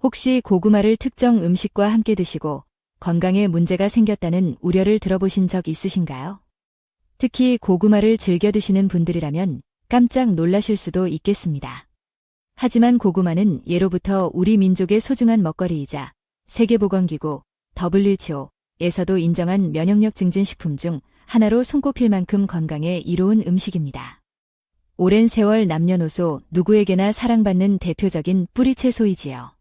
혹시 고구마를 특정 음식과 함께 드시고 건강에 문제가 생겼다는 우려를 들어보신 적 있으신가요? 특히 고구마를 즐겨 드시는 분들이라면 깜짝 놀라실 수도 있겠습니다. 하지만 고구마는 예로부터 우리 민족의 소중한 먹거리이자 세계보건기구 WHO에서도 인정한 면역력 증진 식품 중 하나로 손꼽힐 만큼 건강에 이로운 음식입니다. 오랜 세월 남녀노소 누구에게나 사랑받는 대표적인 뿌리채소이지요.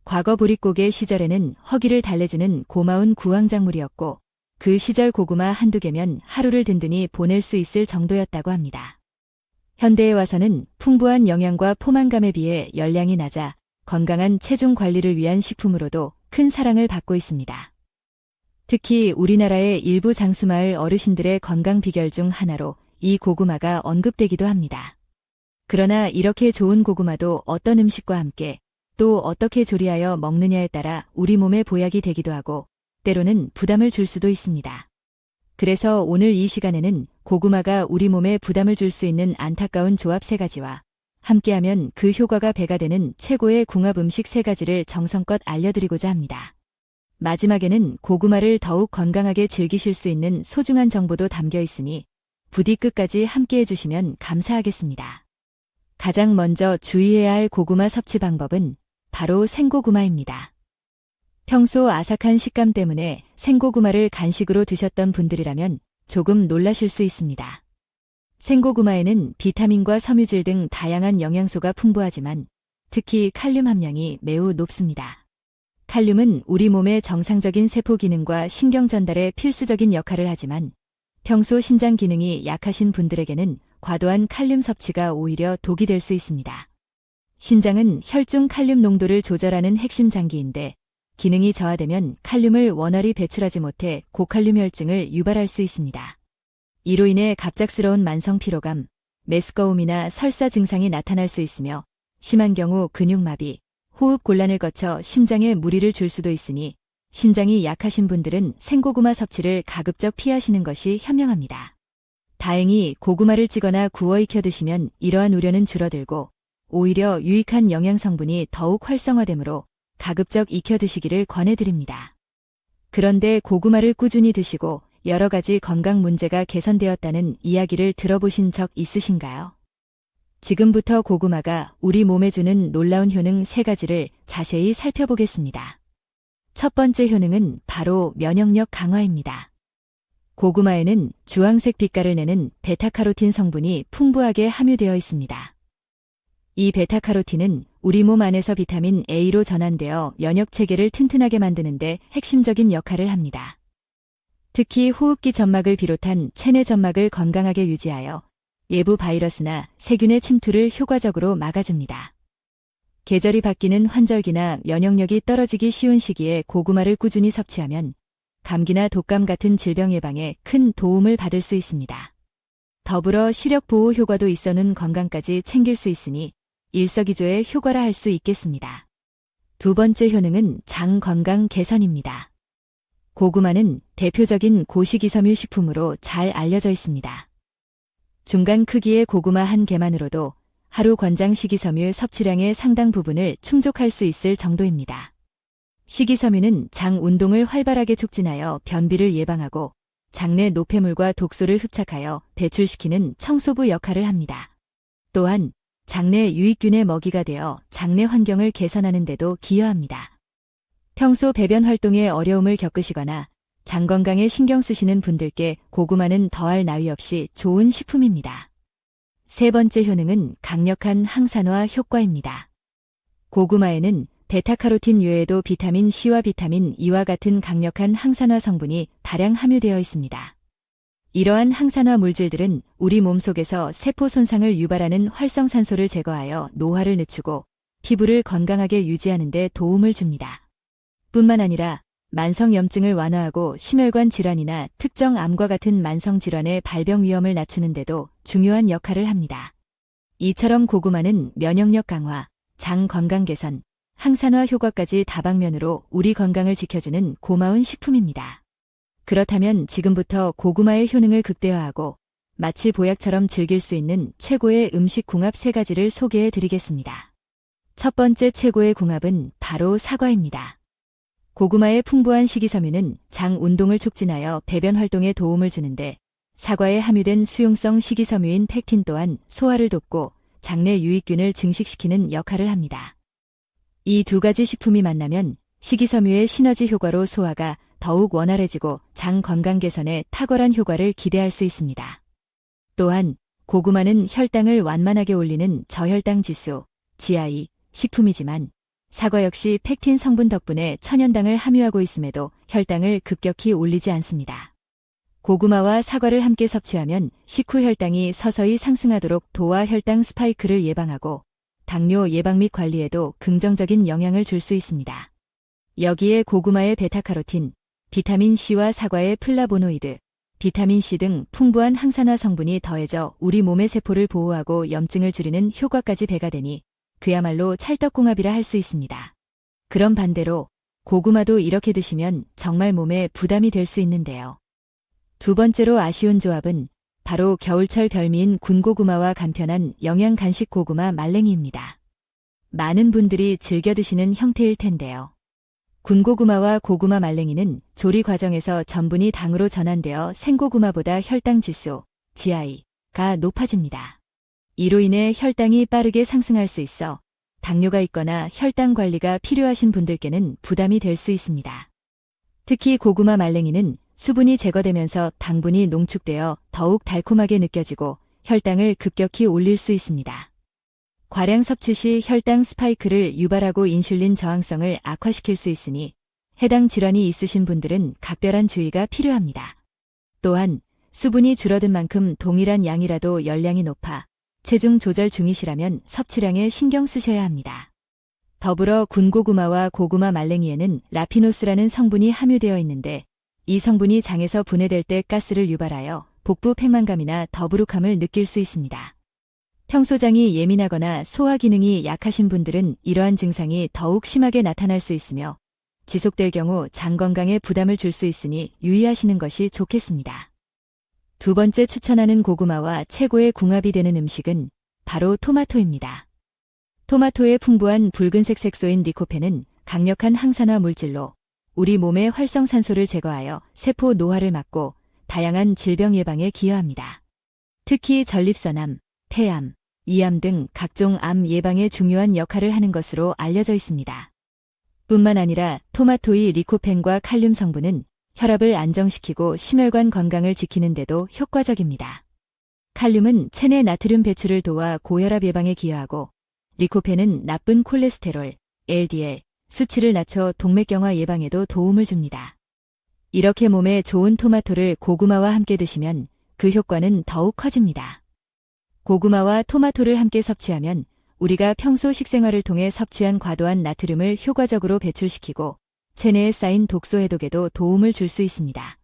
과거 보릿고개 시절에는 허기를 달래주는 고마운 구황작물이었고 그 시절 고구마 한두 개면 하루를 든든히 보낼 수 있을 정도였다고 합니다. 현대에 와서는 풍부한 영양과 포만감에 비해 열량이 낮아 건강한 체중 관리를 위한 식품으로도 큰 사랑을 받고 있습니다. 특히 우리나라의 일부 장수마을 어르신들의 건강 비결 중 하나로 이 고구마가 언급되기도 합니다. 그러나 이렇게 좋은 고구마도 어떤 음식과 함께 또 어떻게 조리하여 먹느냐에 따라 우리 몸에 보약이 되기도 하고 때로는 부담을 줄 수도 있습니다. 그래서 오늘 이 시간에는 고구마가 우리 몸에 부담을 줄 수 있는 안타까운 조합 3가지와 함께하면 그 효과가 배가 되는 최고의 궁합 음식 3가지를 정성껏 알려드리고자 합니다. 마지막에는 고구마를 더욱 건강하게 즐기실 수 있는 소중한 정보도 담겨 있으니 부디 끝까지 함께해 주시면 감사하겠습니다. 가장 먼저 주의해야 할 고구마 섭취 방법은 바로 생고구마입니다. 평소 아삭한 식감 때문에 생고구마를 간식으로 드셨던 분들이라면 조금 놀라실 수 있습니다. 생고구마에는 비타민과 섬유질 등 다양한 영양소가 풍부하지만 특히 칼륨 함량이 매우 높습니다. 칼륨은 우리 몸의 정상적인 세포 기능과 신경 전달에 필수적인 역할을 하지만 평소 신장 기능이 약하신 분들에게는 과도한 칼륨 섭취가 오히려 독이 될 수 있습니다. 신장은 혈중 칼륨 농도를 조절하는 핵심 장기인데 기능이 저하되면 칼륨을 원활히 배출하지 못해 고칼륨 혈증을 유발할 수 있습니다. 이로 인해 갑작스러운 만성 피로감, 메스꺼움이나 설사 증상이 나타날 수 있으며 심한 경우 근육마비, 호흡 곤란을 거쳐 심장에 무리를 줄 수도 있으니 신장이 약하신 분들은 생고구마 섭취를 가급적 피하시는 것이 현명합니다. 다행히 고구마를 찌거나 구워 익혀 드시면 이러한 우려는 줄어들고 오히려 유익한 영양 성분이 더욱 활성화되므로 가급적 익혀 드시기를 권해드립니다. 그런데 고구마를 꾸준히 드시고 여러 가지 건강 문제가 개선되었다는 이야기를 들어보신 적 있으신가요? 지금부터 고구마가 우리 몸에 주는 놀라운 효능 3가지를 자세히 살펴보겠습니다. 첫 번째 효능은 바로 면역력 강화입니다. 고구마에는 주황색 빛깔을 내는 베타카로틴 성분이 풍부하게 함유되어 있습니다. 이 베타카로틴은 우리 몸 안에서 비타민 A로 전환되어 면역 체계를 튼튼하게 만드는 데 핵심적인 역할을 합니다. 특히 호흡기 점막을 비롯한 체내 점막을 건강하게 유지하여 예부 바이러스나 세균의 침투를 효과적으로 막아줍니다. 계절이 바뀌는 환절기나 면역력이 떨어지기 쉬운 시기에 고구마를 꾸준히 섭취하면 감기나 독감 같은 질병 예방에 큰 도움을 받을 수 있습니다. 더불어 시력 보호 효과도 있어 눈 건강까지 챙길 수 있으니 일석이조의 효과라 할 수 있겠습니다. 두 번째 효능은 장 건강 개선입니다. 고구마는 대표적인 고식이섬유 식품으로 잘 알려져 있습니다. 중간 크기의 고구마 한 개만으로도 하루 권장 식이섬유 섭취량의 상당 부분을 충족할 수 있을 정도입니다. 식이섬유는 장 운동을 활발하게 촉진하여 변비를 예방하고 장내 노폐물과 독소를 흡착하여 배출시키는 청소부 역할을 합니다. 또한 장내 유익균의 먹이가 되어 장내 환경을 개선하는 데도 기여합니다. 평소 배변 활동에 어려움을 겪으시거나 장 건강에 신경 쓰시는 분들께 고구마는 더할 나위 없이 좋은 식품입니다. 세 번째 효능은 강력한 항산화 효과입니다. 고구마에는 베타카로틴 외에도 비타민 C와 비타민 E와 같은 강력한 항산화 성분이 다량 함유되어 있습니다. 이러한 항산화 물질들은 우리 몸속에서 세포 손상을 유발하는 활성산소를 제거하여 노화를 늦추고 피부를 건강하게 유지하는 데 도움을 줍니다. 뿐만 아니라 만성염증을 완화하고 심혈관 질환이나 특정 암과 같은 만성질환의 발병 위험을 낮추는 데도 중요한 역할을 합니다. 이처럼 고구마는 면역력 강화, 장 건강 개선, 항산화 효과까지 다방면으로 우리 건강을 지켜주는 고마운 식품입니다. 그렇다면 지금부터 고구마의 효능을 극대화하고 마치 보약처럼 즐길 수 있는 최고의 음식 궁합 3가지를 소개해 드리겠습니다. 첫 번째 최고의 궁합은 바로 사과입니다. 고구마의 풍부한 식이섬유는 장 운동을 촉진하여 배변 활동에 도움을 주는데 사과에 함유된 수용성 식이섬유인 팩틴 또한 소화를 돕고 장내 유익균을 증식시키는 역할을 합니다. 이 두 가지 식품이 만나면 식이섬유의 시너지 효과로 소화가 더욱 원활해지고 장 건강 개선에 탁월한 효과를 기대할 수 있습니다. 또한 고구마는 혈당을 완만하게 올리는 저혈당 지수, GI, 식품이지만 사과 역시 팩틴 성분 덕분에 천연당을 함유하고 있음에도 혈당을 급격히 올리지 않습니다. 고구마와 사과를 함께 섭취하면 식후 혈당이 서서히 상승하도록 도와 혈당 스파이크를 예방하고 당뇨 예방 및 관리에도 긍정적인 영향을 줄 수 있습니다. 여기에 고구마의 베타카로틴, 비타민C와 사과의 플라보노이드, 비타민C 등 풍부한 항산화 성분이 더해져 우리 몸의 세포를 보호하고 염증을 줄이는 효과까지 배가 되니 그야말로 찰떡궁합이라 할 수 있습니다. 그럼 반대로 고구마도 이렇게 드시면 정말 몸에 부담이 될 수 있는데요. 두 번째로 아쉬운 조합은 바로 겨울철 별미인 군고구마와 간편한 영양 간식 고구마 말랭이입니다. 많은 분들이 즐겨 드시는 형태일 텐데요. 군고구마와 고구마 말랭이는 조리 과정에서 전분이 당으로 전환되어 생고구마보다 혈당 지수, GI가 높아집니다. 이로 인해 혈당이 빠르게 상승할 수 있어 당뇨가 있거나 혈당 관리가 필요하신 분들께는 부담이 될 수 있습니다. 특히 고구마 말랭이는 수분이 제거되면서 당분이 농축되어 더욱 달콤하게 느껴지고 혈당을 급격히 올릴 수 있습니다. 과량 섭취 시 혈당 스파이크를 유발하고 인슐린 저항성을 악화시킬 수 있으니 해당 질환이 있으신 분들은 각별한 주의가 필요합니다. 또한 수분이 줄어든 만큼 동일한 양이라도 열량이 높아 체중 조절 중이시라면 섭취량에 신경 쓰셔야 합니다. 더불어 군고구마와 고구마 말랭이에는 라피노스라는 성분이 함유되어 있는데 이 성분이 장에서 분해될 때 가스를 유발하여 복부 팽만감이나 더부룩함을 느낄 수 있습니다. 평소 장이 예민하거나 소화 기능이 약하신 분들은 이러한 증상이 더욱 심하게 나타날 수 있으며 지속될 경우 장 건강에 부담을 줄 수 있으니 유의하시는 것이 좋겠습니다. 두 번째 추천하는 고구마와 최고의 궁합이 되는 음식은 바로 토마토입니다. 토마토의 풍부한 붉은색 색소인 리코펜은 강력한 항산화 물질로 우리 몸의 활성산소를 제거하여 세포 노화를 막고 다양한 질병 예방에 기여합니다. 특히 전립선암, 폐암, 이암 등 각종 암 예방에 중요한 역할을 하는 것으로 알려져 있습니다. 뿐만 아니라 토마토의 리코펜과 칼륨 성분은 혈압을 안정시키고 심혈관 건강을 지키는 데도 효과적입니다. 칼륨은 체내 나트륨 배출을 도와 고혈압 예방에 기여하고 리코펜은 나쁜 콜레스테롤, LDL, 수치를 낮춰 동맥경화 예방에도 도움을 줍니다. 이렇게 몸에 좋은 토마토를 고구마와 함께 드시면 그 효과는 더욱 커집니다. 고구마와 토마토를 함께 섭취하면 우리가 평소 식생활을 통해 섭취한 과도한 나트륨을 효과적으로 배출시키고 체내에 쌓인 독소 해독에도 도움을 줄 수 있습니다.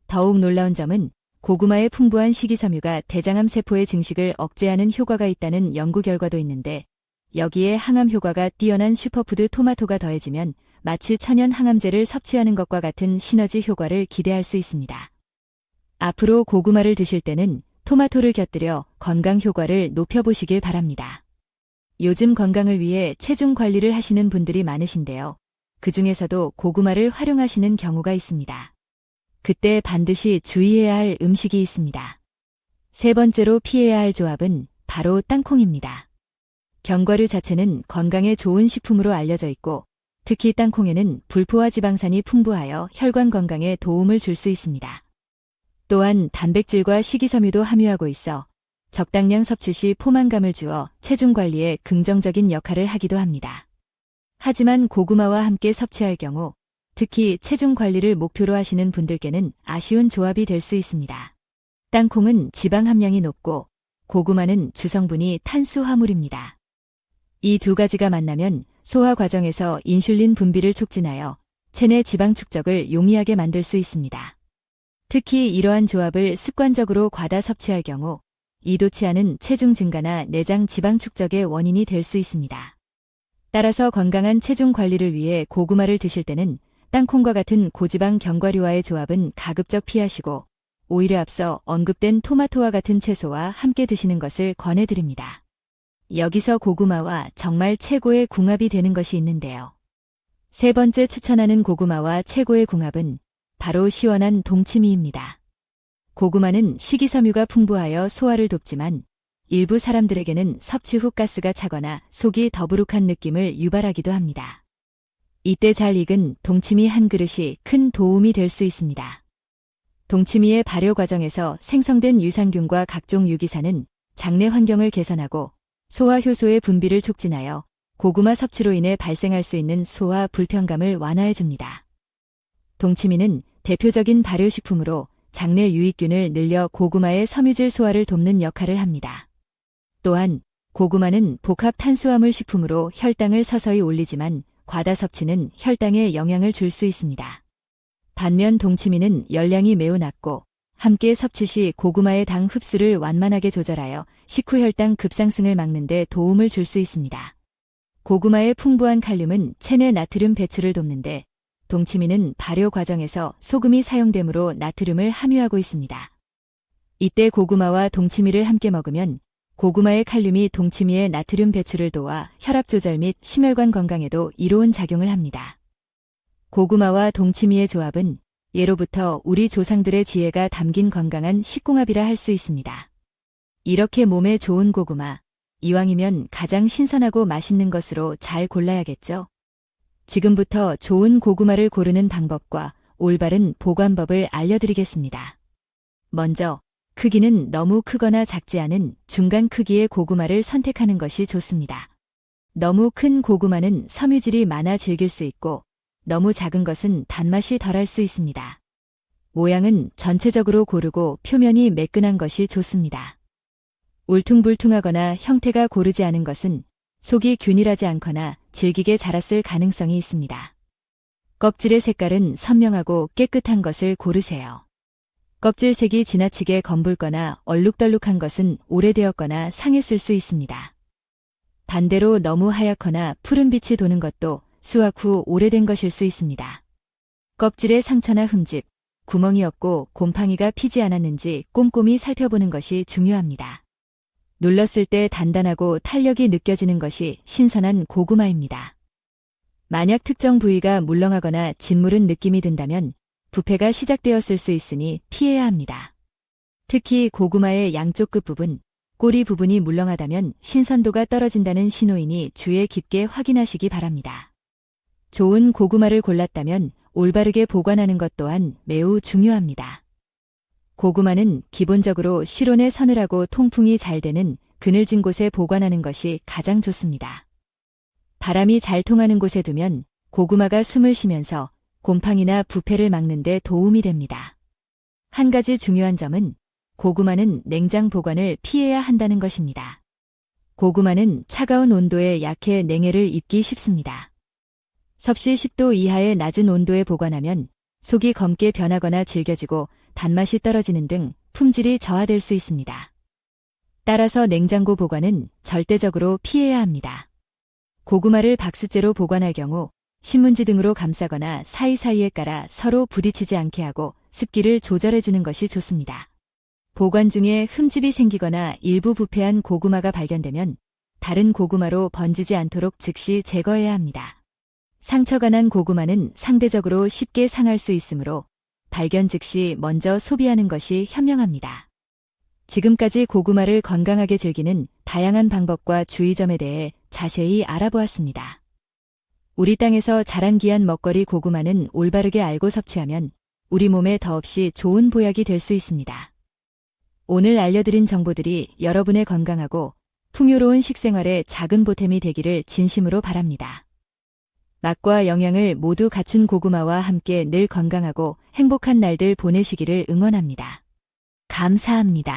더욱 놀라운 점은 고구마의 풍부한 식이섬유가 대장암 세포의 증식을 억제하는 효과가 있다는 연구 결과도 있는데 여기에 항암 효과가 뛰어난 슈퍼푸드 토마토가 더해지면 마치 천연 항암제를 섭취하는 것과 같은 시너지 효과를 기대할 수 있습니다. 앞으로 고구마를 드실 때는 토마토를 곁들여 건강 효과를 높여보시길 바랍니다. 요즘 건강을 위해 체중 관리를 하시는 분들이 많으신데요. 그 중에서도 고구마를 활용하시는 경우가 있습니다. 그때 반드시 주의해야 할 음식이 있습니다. 세 번째로 피해야 할 조합은 바로 땅콩입니다. 견과류 자체는 건강에 좋은 식품으로 알려져 있고 특히 땅콩에는 불포화 지방산이 풍부하여 혈관 건강에 도움을 줄 수 있습니다. 또한 단백질과 식이섬유도 함유하고 있어 적당량 섭취 시 포만감을 주어 체중 관리에 긍정적인 역할을 하기도 합니다. 하지만 고구마와 함께 섭취할 경우 특히 체중 관리를 목표로 하시는 분들께는 아쉬운 조합이 될 수 있습니다. 땅콩은 지방 함량이 높고 고구마는 주성분이 탄수화물입니다. 이 두 가지가 만나면 소화 과정에서 인슐린 분비를 촉진하여 체내 지방 축적을 용이하게 만들 수 있습니다. 특히 이러한 조합을 습관적으로 과다 섭취할 경우 이도치 않은 체중 증가나 내장 지방 축적의 원인이 될 수 있습니다. 따라서 건강한 체중 관리를 위해 고구마를 드실 때는 땅콩과 같은 고지방 견과류와의 조합은 가급적 피하시고 오히려 앞서 언급된 토마토와 같은 채소와 함께 드시는 것을 권해드립니다. 여기서 고구마와 정말 최고의 궁합이 되는 것이 있는데요. 세 번째 추천하는 고구마와 최고의 궁합은 바로 시원한 동치미입니다. 고구마는 식이섬유가 풍부하여 소화를 돕지만 일부 사람들에게는 섭취 후 가스가 차거나 속이 더부룩한 느낌을 유발하기도 합니다. 이때 잘 익은 동치미 한 그릇이 큰 도움이 될 수 있습니다. 동치미의 발효 과정에서 생성된 유산균과 각종 유기산은 장내 환경을 개선하고 소화 효소의 분비를 촉진하여 고구마 섭취로 인해 발생할 수 있는 소화 불편감을 완화해줍니다. 동치미는 대표적인 발효식품으로 장내 유익균을 늘려 고구마의 섬유질 소화를 돕는 역할을 합니다. 또한 고구마는 복합 탄수화물 식품으로 혈당을 서서히 올리지만 과다 섭취는 혈당에 영향을 줄 수 있습니다. 반면 동치미는 열량이 매우 낮고 함께 섭취 시 고구마의 당 흡수를 완만하게 조절하여 식후 혈당 급상승을 막는 데 도움을 줄 수 있습니다. 고구마의 풍부한 칼륨은 체내 나트륨 배출을 돕는데 동치미는 발효 과정에서 소금이 사용되므로 나트륨을 함유하고 있습니다. 이때 고구마와 동치미를 함께 먹으면 고구마의 칼륨이 동치미의 나트륨 배출을 도와 혈압 조절 및 심혈관 건강에도 이로운 작용을 합니다. 고구마와 동치미의 조합은 예로부터 우리 조상들의 지혜가 담긴 건강한 식궁합이라 할 수 있습니다. 이렇게 몸에 좋은 고구마, 이왕이면 가장 신선하고 맛있는 것으로 잘 골라야겠죠? 지금부터 좋은 고구마를 고르는 방법과 올바른 보관법을 알려드리겠습니다. 먼저, 크기는 너무 크거나 작지 않은 중간 크기의 고구마를 선택하는 것이 좋습니다. 너무 큰 고구마는 섬유질이 많아 질길 수 있고 너무 작은 것은 단맛이 덜할 수 있습니다. 모양은 전체적으로 고르고 표면이 매끈한 것이 좋습니다. 울퉁불퉁하거나 형태가 고르지 않은 것은 속이 균일하지 않거나 질기게 자랐을 가능성이 있습니다. 껍질의 색깔은 선명하고 깨끗한 것을 고르세요. 껍질 색이 지나치게 검붉거나 얼룩덜룩한 것은 오래되었거나 상했을 수 있습니다. 반대로 너무 하얗거나 푸른빛이 도는 것도 수확 후 오래된 것일 수 있습니다. 껍질에 상처나 흠집, 구멍이 없고 곰팡이가 피지 않았는지 꼼꼼히 살펴보는 것이 중요합니다. 눌렀을 때 단단하고 탄력이 느껴지는 것이 신선한 고구마입니다. 만약 특정 부위가 물렁하거나 짓무른 느낌이 든다면 부패가 시작되었을 수 있으니 피해야 합니다. 특히 고구마의 양쪽 끝부분, 꼬리 부분이 물렁하다면 신선도가 떨어진다는 신호이니 주의 깊게 확인하시기 바랍니다. 좋은 고구마를 골랐다면 올바르게 보관하는 것 또한 매우 중요합니다. 고구마는 기본적으로 실온에 서늘하고 통풍이 잘 되는 그늘진 곳에 보관하는 것이 가장 좋습니다. 바람이 잘 통하는 곳에 두면 고구마가 숨을 쉬면서 곰팡이나 부패를 막는 데 도움이 됩니다. 한 가지 중요한 점은 고구마는 냉장 보관을 피해야 한다는 것입니다. 고구마는 차가운 온도에 약해 냉해를 입기 쉽습니다. 섭씨 10도 이하의 낮은 온도에 보관하면 속이 검게 변하거나 질겨지고 단맛이 떨어지는 등 품질이 저하될 수 있습니다. 따라서 냉장고 보관은 절대적으로 피해야 합니다. 고구마를 박스째로 보관할 경우 신문지 등으로 감싸거나 사이사이에 깔아 서로 부딪히지 않게 하고 습기를 조절해주는 것이 좋습니다. 보관 중에 흠집이 생기거나 일부 부패한 고구마가 발견되면 다른 고구마로 번지지 않도록 즉시 제거해야 합니다. 상처가 난 고구마는 상대적으로 쉽게 상할 수 있으므로 발견 즉시 먼저 소비하는 것이 현명합니다. 지금까지 고구마를 건강하게 즐기는 다양한 방법과 주의점에 대해 자세히 알아보았습니다. 우리 땅에서 자란 귀한 먹거리 고구마는 올바르게 알고 섭취하면 우리 몸에 더없이 좋은 보약이 될 수 있습니다. 오늘 알려드린 정보들이 여러분의 건강하고 풍요로운 식생활에 작은 보탬이 되기를 진심으로 바랍니다. 맛과 영양을 모두 갖춘 고구마와 함께 늘 건강하고 행복한 날들 보내시기를 응원합니다. 감사합니다.